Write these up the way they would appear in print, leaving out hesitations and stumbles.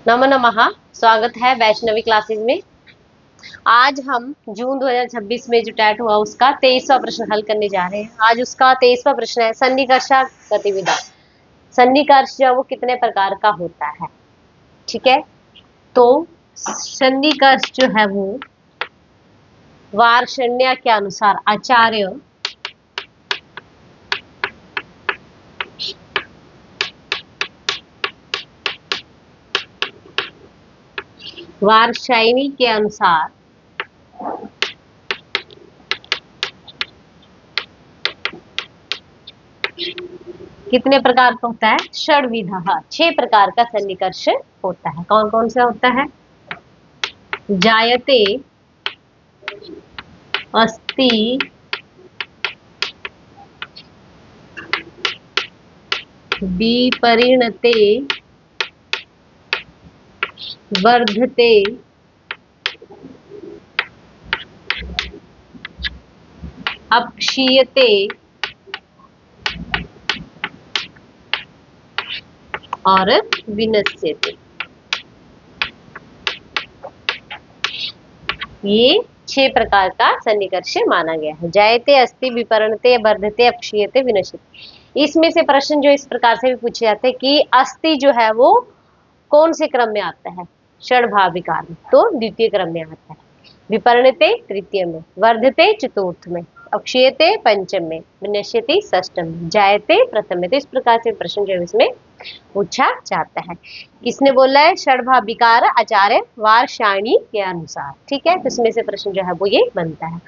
नमो नमः। स्वागत है वैष्णवी क्लासेस में। आज हम जून 2026 में जो टैट हुआ उसका 23वां प्रश्न हल करने जा रहे हैं। आज उसका 23वां प्रश्न है सन्निकर्ष गतिविधि। सन्निकर्ष जो वो कितने प्रकार का होता है, ठीक है। तो सन्निकर्ष जो है वो वार्ष्णेय के अनुसार आचार्य वार्ष्णेय के अनुसार कितने प्रकार का होता है? षड्विधः, 6 प्रकार का सन्निकर्ष होता है। कौन कौन सा होता है? जायते, अस्ति, विपरिणते, वर्धते, अपक्षीयते और विनश्यते। ये 6 प्रकार का सन्निकर्ष माना गया है। जायते, अस्ति, विपरिणते, वर्धते, अपक्षीयते, विनश्यते। इसमें से प्रश्न जो इस प्रकार से भी पूछे जाते हैं कि अस्ति जो है वो कौन से क्रम में आता है? षड्भाविकार में, तो द्वितीय क्रम में आता है। विपरिणते तृतीय में, वर्धते चतुर्थ में, अक्षीयते पंचम में, विनश्यति षष्ठम में, जायते प्रथम में। तो इस प्रकार से प्रश्न जो है इसमें पूछा जाता है। किसने बोला है? षड्भाविकार आचार्य वार्ष्णेय के अनुसार, ठीक है। तो इसमें से प्रश्न जो है वो ये बनता है।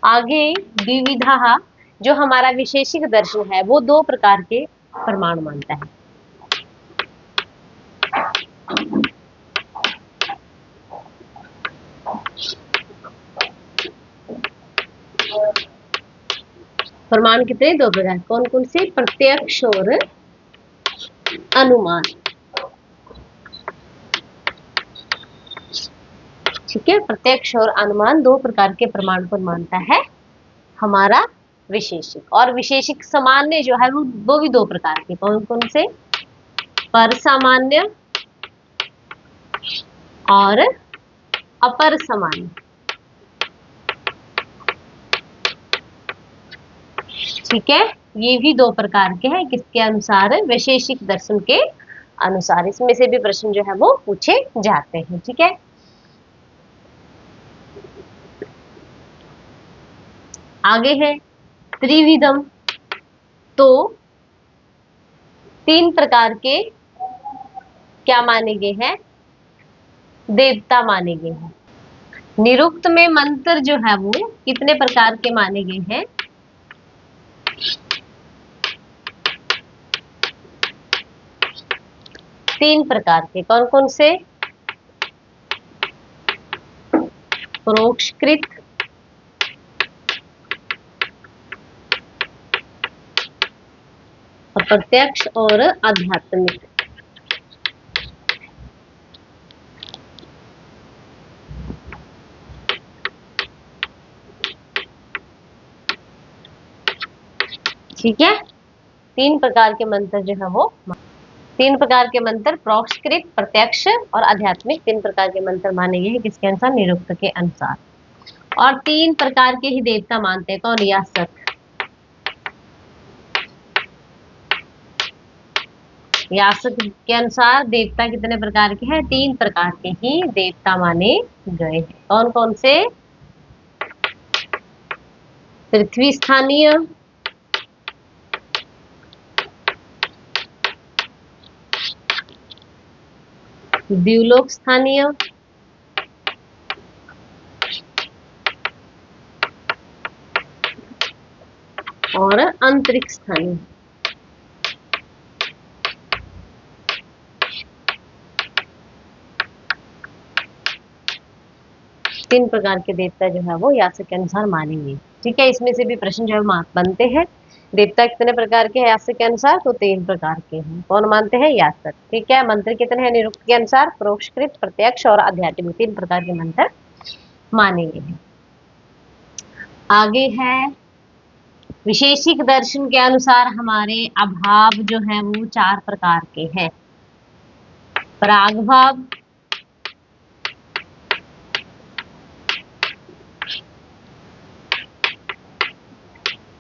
आगे द्विविधा, जो हमारा विशेषिक दर्शन है वो 2 प्रकार के प्रमाण मानता है। प्रमाण कितने? 2 प्रकार। कौन कौन से? प्रत्यक्ष और अनुमान, ठीक है। प्रत्यक्ष और अनुमान 2 प्रकार के प्रमाण को मानता है हमारा विशेषिक। और विशेषिक सामान्य जो है वो भी 2 प्रकार के। कौन कौन से? पर सामान्य और अपर सामान्य, ठीक है। ये भी 2 प्रकार के हैं। किसके अनुसार? वैशेषिक दर्शन के अनुसार। इसमें से भी प्रश्न जो है वो पूछे जाते हैं, ठीक है। आगे है त्रिविधम। तो 3 प्रकार के क्या माने गए हैं? देवता माने गए हैं। निरुक्त में मंत्र जो है वो कितने प्रकार के माने गए हैं? 3 प्रकार के। कौन कौन से? प्रोक्षकृत, अप्रत्यक्ष और आध्यात्मिक। ठीक है। 3 प्रकार के मंत्र जो है वो 3 प्रकार के मंत्र प्रोक्षकृत, प्रत्यक्ष और आध्यात्मिक 3 प्रकार के मंत्र माने गए हैं। किसके अनुसार? निरुक्त के अनुसार। और 3 प्रकार के ही देवता मानते हैं। कौन? यासक। यासक के अनुसार देवता कितने प्रकार के हैं? 3 प्रकार के ही देवता माने गए हैं। कौन कौन से? पृथ्वी स्थानीय, द्युलोक स्थानीय और अंतरिक्ष स्थानीय। तीन प्रकार के देवता जो है वो यासक के अनुसार मानेंगे, ठीक है। इसमें से भी प्रश्न जो है बनते हैं। देवता कितने प्रकार के हैं यासक के अनुसार? तो 3 प्रकार के हैं। कौन मानते हैं? यासक, ठीक है। मंत्र कितने हैं निरुक्त के अनुसार? प्रोक्षकृत, प्रत्यक्ष और आध्यात्मिक 3 प्रकार के मंत्र मानेंगे हैं। आगे है विशेषिक दर्शन के अनुसार हमारे अभाव जो है वो 4 प्रकार के हैं। पराग भाव,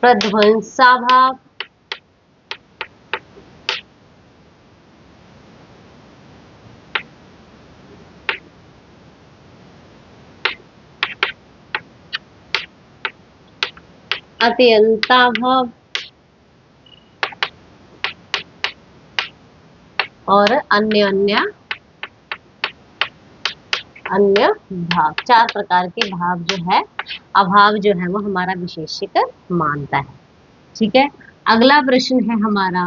प्रध्वंसाभाव, अत्यंताभाव और अन्य अन्य अन्य भाव। चार प्रकार के भाव जो है, अभाव जो है वो हमारा विशेषिक मानता है। ठीक है, अगला प्रश्न है हमारा,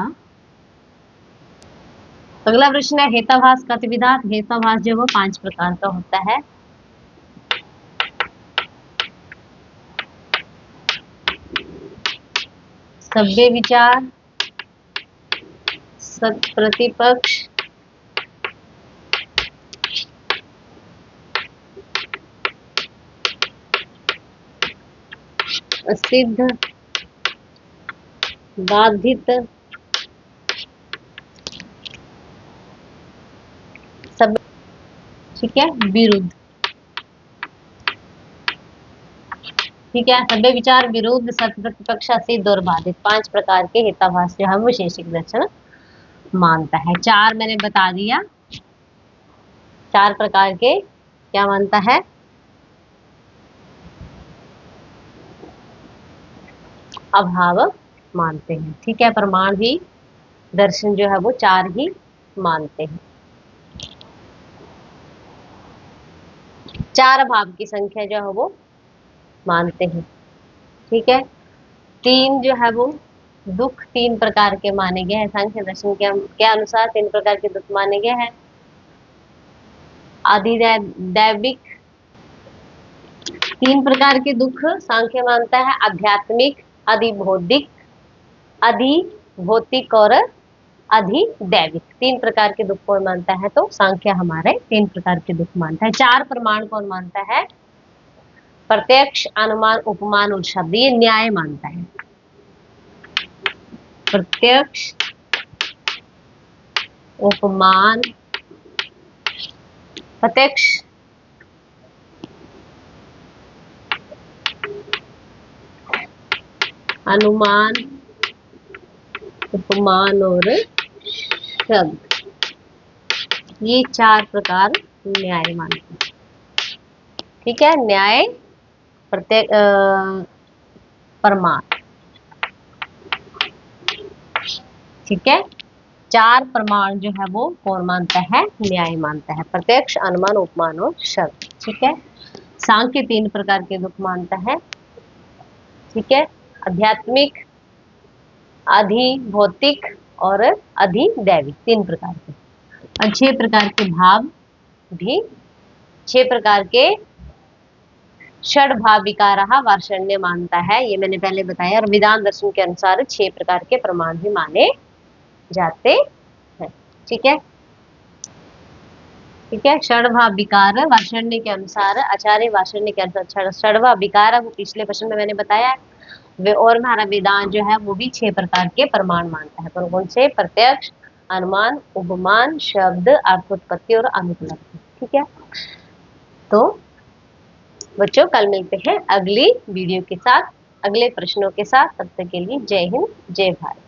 अगला प्रश्न है हेताभास का विधात। हेताभास जो वो 5 प्रकार का होता है। सभ्य विचार, सत्प्रतिपक्ष, सिद्ध, बाधित, सब, ठीक है, विरुद्ध। ठीक है, सभ्य विचार, विरुद्ध, सत्य प्रतिपक्ष, सिद्ध और बाधित, 5 प्रकार के हेताभास जो हम विशेषिक दर्शन मानता है। 4 मैंने बता दिया, 4 प्रकार के क्या मानता है, अभाव मानते हैं। ठीक है, प्रमाण भी दर्शन जो है वो 4 ही मानते हैं। 4 अभाव की संख्या जो है वो मानते हैं। ठीक है, 3 जो है वो दुख 3 प्रकार के माने गए हैं। सांख्य दर्शन के अनुसार 3 प्रकार के दुख माने गए हैं। अधिदैविक 3 प्रकार के दुख सांख्य मानता है। आध्यात्मिक, अधिभौतिक, अधिभौतिक और अधिदैविक 3 प्रकार के दुख कौन मानता है, तो सांख्य हमारे 3 प्रकार के दुख मानता है। 4 प्रमाण कौन मानता है, प्रत्यक्ष, अनुमान, उपमान और शब्द, ये न्याय मानता है। प्रत्यक्ष, उपमान, प्रत्यक्ष, अनुमान, उपमान और शब्द, ये 4 प्रकार न्याय मानते हैं। ठीक है, न्याय, प्रत्येक, प्रमाण। ठीक है, 4 प्रमाण जो है वो कौन मानता है, न्याय मानता है। प्रत्यक्ष, अनुमान, उपमान और शब्द। ठीक है, सांख्य 3 प्रकार के दुख मानता है। ठीक है, आध्यात्मिक, अधिभौतिक और अधिदैविक 3 प्रकार के, और 6 प्रकार के भाव भी, 6 प्रकार के षड भाव विकारः वार्षण्य मानता है। ये मैंने पहले बताया। और विधान दर्शन के अनुसार 6 प्रकार के प्रमाण भी माने जाते हैं। ठीक है, ठीक है, षडभाव विकार वार्षण्य के अनुसार, आचार्य वार्षण्य के अनुसार षडभाव विकार को पिछले प्रश्न में मैंने बताया वे, और हमारा वेदांत जो है वो भी 6 प्रकार के प्रमाण मानता है। पर कौन से, प्रत्यक्ष, अनुमान, उपमान, शब्द, अर्थोत्पत्ति और अनुपलब्धि। ठीक है, तो बच्चों कल मिलते हैं अगली वीडियो के साथ, अगले प्रश्नों के साथ। तब तक के लिए जय हिंद, जय भारत।